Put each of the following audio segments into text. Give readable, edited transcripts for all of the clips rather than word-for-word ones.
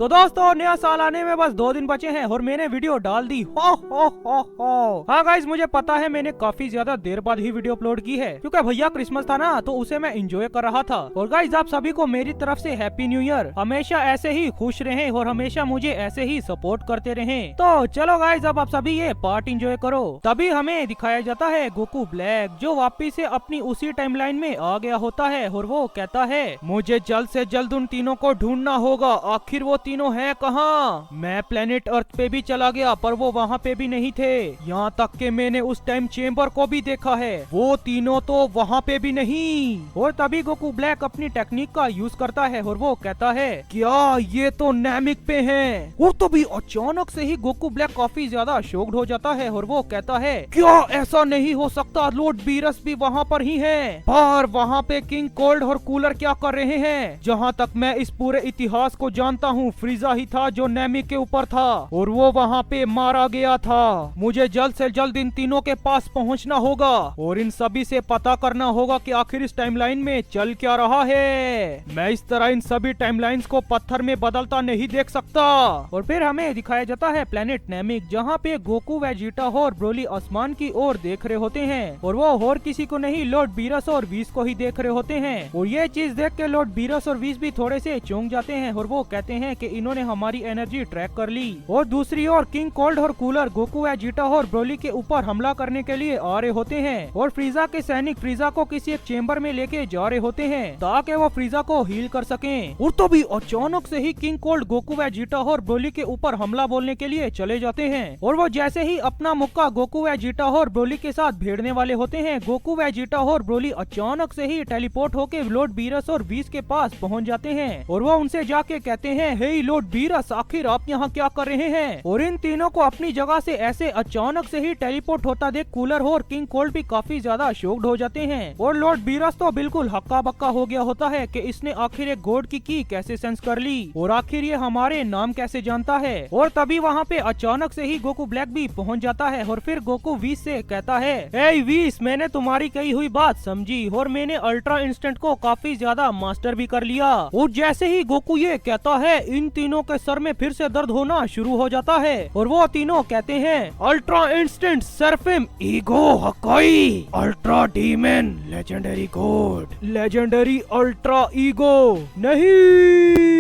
तो दोस्तों नया साल आने में बस 2 दिन बचे हैं और मैंने वीडियो डाल दी। हो। हाँ गाइस, मुझे पता है मैंने काफी ज्यादा देर बाद ही वीडियो अपलोड की है क्योंकि भैया क्रिसमस था ना, तो उसे मैं एंजॉय कर रहा था। और गाइस आप सभी को मेरी तरफ से हैप्पी न्यू ईयर। हमेशा ऐसे ही खुश रहें और हमेशा मुझे ऐसे ही सपोर्ट करते रहें। तो चलो गाइस अब आप सभी ये पार्ट एंजॉय करो। तभी हमें दिखाया जाता है गोकू ब्लैक जो वापिस से अपनी उसी टाइमलाइन में आ गया होता है और वो कहता है मुझे जल्द से जल्द उन तीनों को ढूंढना होगा। आखिर वो तीनों हैं कहाँ? मैं प्लेनेट अर्थ पे भी चला गया पर वो वहाँ पे भी नहीं थे। यहाँ तक कि मैंने उस टाइम चेम्बर को भी देखा है, वो तीनों तो वहाँ पे भी नहीं। और तभी गोकू ब्लैक अपनी टेक्निक का यूज करता है और वो कहता है क्या ये तो नैमिक पे हैं। और तभी अचानक से ही गोकू ब्लैक काफी ज्यादा शॉक्ड हो जाता है और वो कहता है क्या ऐसा नहीं हो सकता, लॉर्ड बीरस भी वहाँ पर ही है। पर वहाँ पे किंग कोल्ड और कूलर क्या कर रहे हैं? जहाँ तक मैं इस पूरे इतिहास को जानता हूँ फ्रीजा ही था जो नैमिक के ऊपर था और वो वहाँ पे मारा गया था। मुझे जल्द से जल्द इन तीनों के पास पहुँचना होगा और इन सभी से पता करना होगा कि आखिर इस टाइमलाइन में चल क्या रहा है। मैं इस तरह इन सभी टाइमलाइंस को पत्थर में बदलता नहीं देख सकता। और फिर हमें दिखाया जाता है प्लेनेट नैमिक जहाँ पे गोकू वेजिटा और ब्रोली आसमान की ओर देख रहे होते हैं और वो और किसी को नहीं लॉर्ड बीरस और वीस को ही देख रहे होते हैं। और ये चीज देख के लॉर्ड बीरस और वीस भी थोड़े से चौंक जाते हैं और वो कहते हैं कि इन्होंने हमारी एनर्जी ट्रैक कर ली। और दूसरी ओर किंग कोल्ड और कूलर गोकू वेजिटा और ब्रोली के ऊपर हमला करने के लिए आ रहे होते हैं और फ्रीजा के सैनिक फ्रीजा को किसी एक चेम्बर में लेके जा रहे होते हैं ताकि वो फ्रीजा को हील कर सकें। और तो भी अचानक से ही किंग कोल्ड गोकू वेजिटा और ब्रोली के ऊपर हमला बोलने के लिए चले जाते हैं और वो जैसे ही अपना मुक्का गोकू वेजिटा और ब्रोली के साथ भिड़ने वाले होते हैं, गोकू वेजिटा और ब्रोली अचानक से ही टेलीपोर्ट होके लॉर्ड बीरस और वीस के पास पहुंच जाते हैं और वो उनसे जाके कहते हैं हे लॉर्ड बीरस आखिर आप यहाँ क्या कर रहे हैं? और इन तीनों को अपनी जगह से ऐसे अचानक से ही टेलीपोर्ट होता देख कूलर और किंग कोल्ड भी काफी ज्यादा शॉक्ड हो जाते हैं और लॉर्ड बीरस तो बिल्कुल हक्का बक्का हो गया होता है कि इसने आखिर एक गॉड की कैसे सेंस कर ली और आखिर ये हमारे नाम कैसे जानता है। और तभी वहाँ पे अचानक से ही गोकू ब्लैक भी पहुँच जाता है और फिर गोकू वीस से कहता है ए वीस मैंने तुम्हारी कही हुई बात समझी और मैंने अल्ट्रा इंस्टेंट को काफी ज्यादा मास्टर भी कर लिया। और जैसे ही गोकू ये कहता है इन तीनों के सर में फिर से दर्द होना शुरू हो जाता है और वो तीनों कहते हैं अल्ट्रा इंस्टेंट सरफिम ईगो हकाई ultra demon legendary God legendary ultra ego नहीं।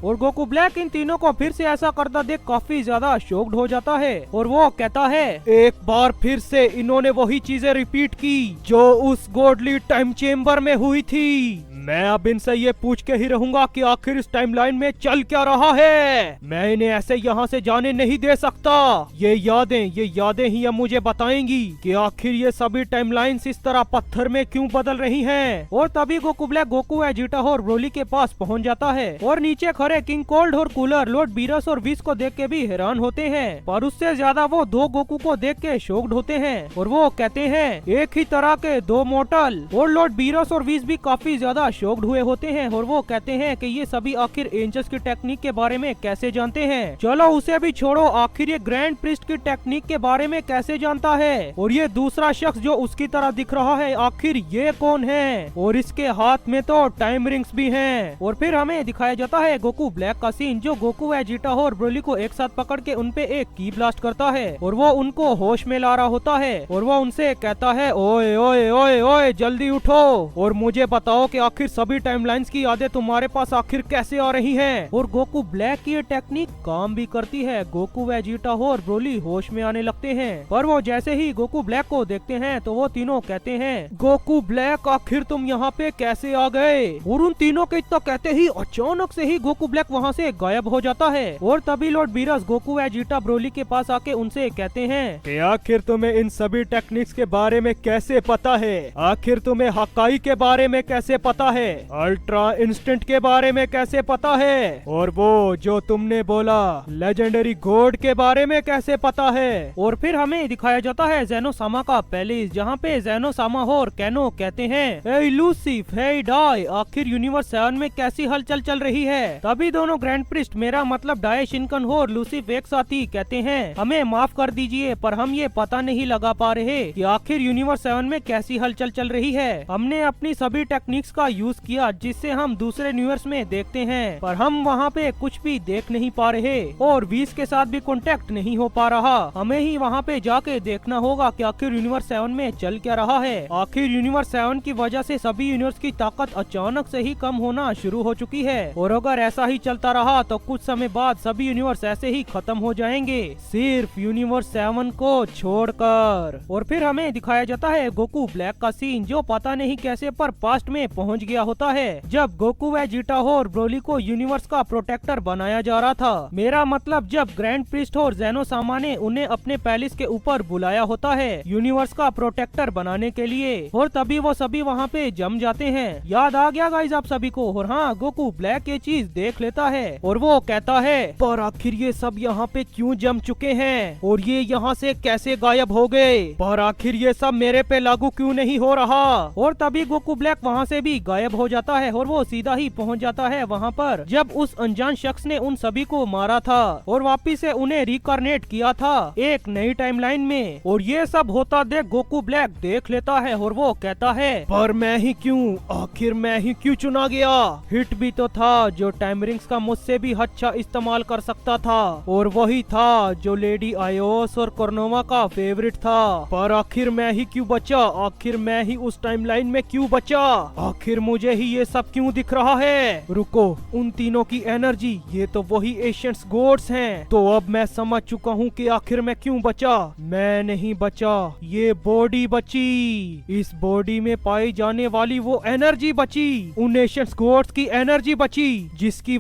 और गोकू ब्लैक इन तीनों को फिर से ऐसा करता देख काफी ज्यादा शॉक्ड हो जाता है और वो कहता है एक बार फिर से इन्होंने वही चीजें रिपीट की जो उस गॉडली टाइम चेम्बर में हुई थी। मैं अब इनसे ये पूछ के ही रहूंगा कि आखिर इस टाइमलाइन में चल क्या रहा है। मैं इन्हें ऐसे यहाँ से जाने नहीं दे सकता। ये यादें ही अब मुझे बताएंगी कि आखिर ये सभी टाइमलाइंस इस तरह पत्थर में क्यों बदल रही हैं। और तभी गोकू ब्लैक गोकू वेजिटा और ब्रोली के पास पहुँच जाता है और नीचे खड़े किंग कोल्ड और कूलर लॉर्ड बीरस और विस को देख के भी हैरान होते हैं पर उससे ज्यादा वो दो गोकू को देख के शॉक्ड होते हैं और वो कहते हैं एक ही तरह के दो मोटल। और लॉर्ड बीरस और विस भी काफी ज्यादा शॉक्ड हुए होते हैं और वो कहते हैं कि ये सभी आखिर एंजल्स की टेक्निक के बारे में कैसे जानते हैं। चलो उसे भी छोड़ो, आखिर ये ग्रैंड प्रिस्ट की टेक्निक के बारे में कैसे जानता है? और ये दूसरा शख्स जो उसकी तरह दिख रहा है आखिर ये कौन है? और इसके हाथ में तो टाइम रिंग्स भी हैं। और फिर हमें दिखाया जाता है गोकू ब्लैक का सीन जो गोकू वेजिटा और ब्रोली को एक साथ पकड़ के उनपे एक की ब्लास्ट करता है और वो उनको होश में ला रहा होता है और वो उनसे कहता है ओए ओए ओए ओए जल्दी उठो और मुझे बताओ कि आखिर सभी टाइमलाइंस की यादें तुम्हारे पास आखिर कैसे आ रही हैं। और गोकू ब्लैक की ये टेक्निक काम भी करती है। गोकू वेजिटा और ब्रोली होश में आने लगते हैं पर वो जैसे ही गोकू ब्लैक को देखते हैं तो वो तीनों कहते हैं गोकू ब्लैक आखिर तुम यहाँ पे कैसे आ गए? और उन तीनों के इतना कहते ही अचानक से ही गोकू ब्लैक वहाँ से गायब हो जाता है। और तभी Lord Beerus Goku Vegeta Broly के पास आके उनसे कहते हैं कि आखिर तुम्हें इन सभी टेक्निक्स के बारे में कैसे पता है? आखिर तुम्हें हकाई के बारे में कैसे पता है? अल्ट्रा इंस्टेंट के बारे में कैसे पता है? और वो जो तुमने बोला लेजेंडरी गॉड के बारे में कैसे पता है? और फिर हमें दिखाया जाता है ज़ेनोसामा का पैलेस जहाँ पे ज़ेनोसामा और कैनो कहते हैं हे लूसिफ हे डाई आखिर यूनिवर्स 7 में कैसी हलचल चल रही है? तभी दोनों ग्रैंड प्रिस्ट मेरा मतलब डाई शिनकन और लूसिफ एक साथ ही कहते हैं हमें माफ कर दीजिए पर हम ये पता नहीं लगा पा रहे कि आखिर यूनिवर्स 7 में कैसी हलचल चल रही है। हमने अपनी सभी टेक्निक्स का यूज किया जिससे हम दूसरे यूनिवर्स में देखते हैं, पर हम वहाँ पे कुछ भी देख नहीं पा रहे और वीस के साथ भी कांटेक्ट नहीं हो पा रहा। हमें ही वहाँ पे जाके देखना होगा कि आखिर यूनिवर्स 7 में चल क्या रहा है। आखिर यूनिवर्स 7 की वजह से सभी यूनिवर्स की ताकत अचानक से ही कम होना शुरू हो चुकी है और अगर ऐसा ही चलता रहा तो कुछ समय बाद सभी यूनिवर्स ऐसे ही खत्म हो जाएंगे, सिर्फ यूनिवर्स 7 को छोड़कर। और फिर हमें दिखाया जाता है गोकू ब्लैक का सीन, जो पता नहीं कैसे पर पास्ट में पहुंच गया होता है जब गोकू वेजिटा और ब्रोली को यूनिवर्स का प्रोटेक्टर बनाया जा रहा था। मेरा मतलब जब ग्रैंड प्रिस्ट और जेनो सामा ने उन्हें अपने पैलेस के ऊपर बुलाया होता है यूनिवर्स का प्रोटेक्टर बनाने के लिए और तभी वो सभी वहाँ पे जम जाते हैं। याद आ गया गाइस आप सभी को। और हाँ, गोकू ब्लैक ये चीज देख लेता है और वो कहता है पर आखिर ये सब यहाँ पे क्यों जम चुके हैं और ये यहाँ से कैसे गायब हो गए, पर आखिर ये सब मेरे पे लागू क्यों नहीं हो रहा। और तभी गोकू ब्लैक वहाँ से भी गायब हो जाता है और वो सीधा ही पहुँच जाता है वहाँ पर जब उस अनजान शख्स ने उन सभी को मारा था और वापिस से उन्हें रिकॉर्नेट किया था एक नई टाइमलाइन में। और ये सब होता देख गोकू ब्लैक देख लेता है और वो कहता है पर मैं ही क्यों, आखिर मैं ही क्यों चुना गया। हिट भी तो था जो टाइम रिंग्स का मुझसे भी अच्छा इस्तेमाल कर सकता था और वही था जो लेडी आयोस और कोर्नोवा का फेवरेट था, पर आखिर मैं ही क्यों बचा, आखिर मैं ही उस टाइमलाइन में क्यों बचा, आखिर मुझे ही ये सब क्यों दिख रहा है। रुको, उन तीनों की एनर्जी, ये तो वही एशियंट्स गॉड्स हैं। तो अब मैं समझ चुका हूँ कि आखिर मैं क्यों बचा। मैं नहीं बचा, ये बॉडी बची, इस बॉडी में पाई जाने वाली वो एनर्जी बची, उन एशियंट्स गॉड्स की एनर्जी बची जिसकी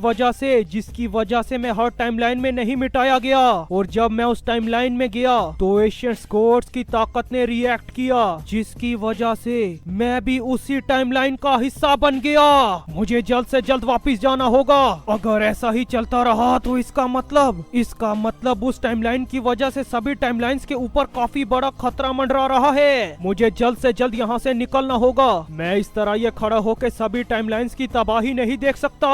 वजह से मैं हर टाइमलाइन में नहीं मिटाया गया। और जब मैं उस टाइमलाइन में गया तो एशियंट्स गॉड्स की ताकत ने रिएक्ट किया जिसकी वजह से मैं भी उसी टाइमलाइन का हिस्सा बन गया। मुझे जल्द से जल्द वापस जाना होगा। अगर ऐसा ही चलता रहा तो इसका मतलब उस टाइमलाइन की वजह से सभी टाइमलाइंस के ऊपर काफी बड़ा खतरा मंडरा रहा है। मुझे जल्द से जल्द यहाँ से निकलना होगा। मैं इस तरह ये खड़ा होकर सभी टाइमलाइंस की तबाही नहीं देख सकता।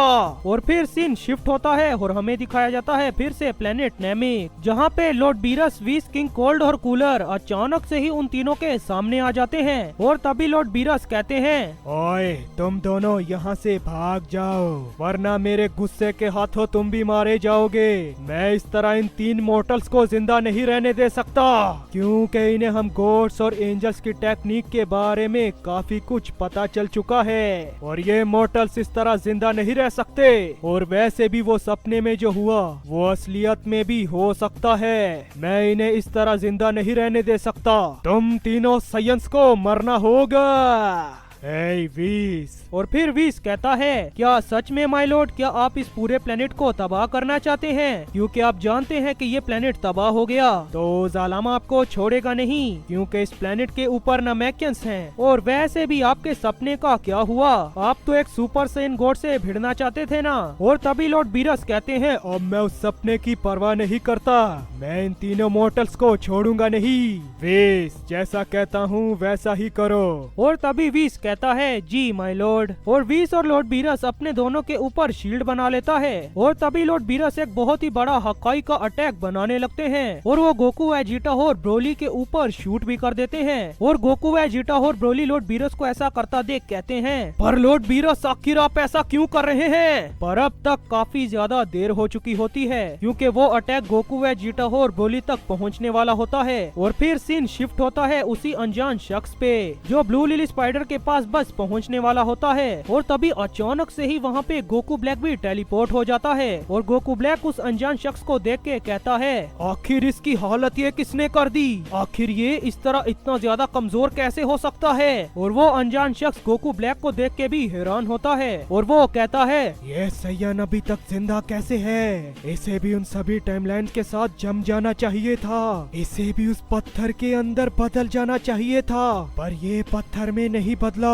और फिर सीन शिफ्ट होता है और हमें दिखाया जाता है फिर से प्लेनेट नेमिक, जहाँ पे लॉर्ड बीरस, वीस, किंग कोल्ड और कूलर अचानक से ही उन तीनों के सामने आ जाते हैं। और तभी लॉर्ड बीरस कहते हैं ओए तुम दोनों यहाँ से भाग जाओ वरना मेरे गुस्से के हाथों तुम भी मारे जाओगे। मैं इस तरह इन 3 मॉर्टल्स को जिंदा नहीं रहने दे सकता क्योंकि इन्हें हम गॉड्स और एंजल्स की टेक्निक के बारे में काफी कुछ पता चल चुका है और ये मॉर्टल्स इस तरह जिंदा नहीं रह सकते। और वैसे भी वो सपने में जो हुआ वो असलियत में भी हो सकता है। मैं इन्हें इस तरह जिंदा नहीं रहने दे सकता। तुम तीनों साइंस को मरना होगा। वीस। और फिर वीस कहता है क्या सच में माय लॉर्ड, क्या आप इस पूरे प्लेनेट को तबाह करना चाहते हैं, क्योंकि आप जानते हैं कि ये प्लेनेट तबाह हो गया तो जालामा आपको छोड़ेगा नहीं क्योंकि इस प्लेनेट के ऊपर नमैकियंस हैं। और वैसे भी आपके सपने का क्या हुआ, आप तो एक सुपर सैयन गॉड से भिड़ना चाहते थे ना। और तभी लॉर्ड बीरस कहते हैं अब मैं उस सपने की परवाह नहीं करता, मैं इन तीनों मॉर्टल्स को छोड़ूंगा नहीं। वीस जैसा कहता हूँ वैसा ही करो। और तभी वीस कहता है जी माय लॉर्ड। और वीस और लॉर्ड बीरस अपने दोनों के ऊपर शील्ड बना लेता है और तभी लॉर्ड बीरस एक बहुत ही बड़ा हकाई का अटैक बनाने लगते हैं और वो गोकू, वेजिटा और ब्रोली के ऊपर शूट भी कर देते हैं। और गोकू, वेजिटा और ब्रोली लॉर्ड बीरस को ऐसा करता देख कहते हैं पर लॉर्ड बीरस आखिर आप ऐसा क्यों कर रहे हैं। पर अब तक काफी ज्यादा देर हो चुकी होती है क्योंकि वो अटैक गोकू, वेजिटा और ब्रोली तक पहुँचने वाला होता है। और फिर सीन शिफ्ट होता है उसी अनजान शख्स पे जो ब्लू लिली स्पाइडर के पास बस पहुंचने वाला होता है। और तभी अचानक से ही वहाँ पे गोकू ब्लैक भी टेलीपोर्ट हो जाता है और गोकू ब्लैक उस अनजान शख्स को देख के कहता है आखिर इसकी हालत ये किसने कर दी, आखिर ये इस तरह इतना ज्यादा कमजोर कैसे हो सकता है। और वो अनजान शख्स गोकू ब्लैक को देख के भी हैरान होता है और वो कहता है ये सैयन अभी तक जिंदा कैसे है, इसे भी उन सभी टाइमलाइन के साथ जम जाना चाहिए था, इसे भी उस पत्थर के अंदर बदल जाना चाहिए था, पर ये पत्थर में नहीं बदला।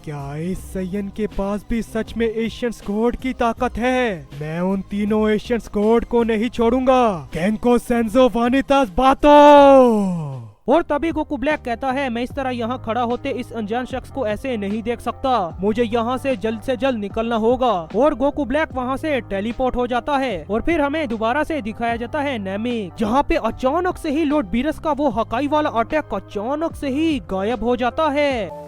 क्या इस सैयन के पास भी सच में एशियंट्स गॉड की ताकत है। मैं उन तीनों एशियंट्स गॉड को नहीं छोड़ूंगा। केंको सेंजो वानितास बातो। और तभी गोकू ब्लैक कहता है मैं इस तरह यहाँ खड़ा होते इस अनजान शख्स को ऐसे नहीं देख सकता, मुझे यहाँ से जल्द निकलना होगा। और गोकू ब्लैक वहाँ से टेलीपोर्ट हो जाता है और फिर हमें दोबारा से दिखाया जाता है नेमिक, जहाँ पे अचानक से ही लॉर्ड बीरस का वो हकाई वाला अटैक अचानक से ही गायब हो जाता है।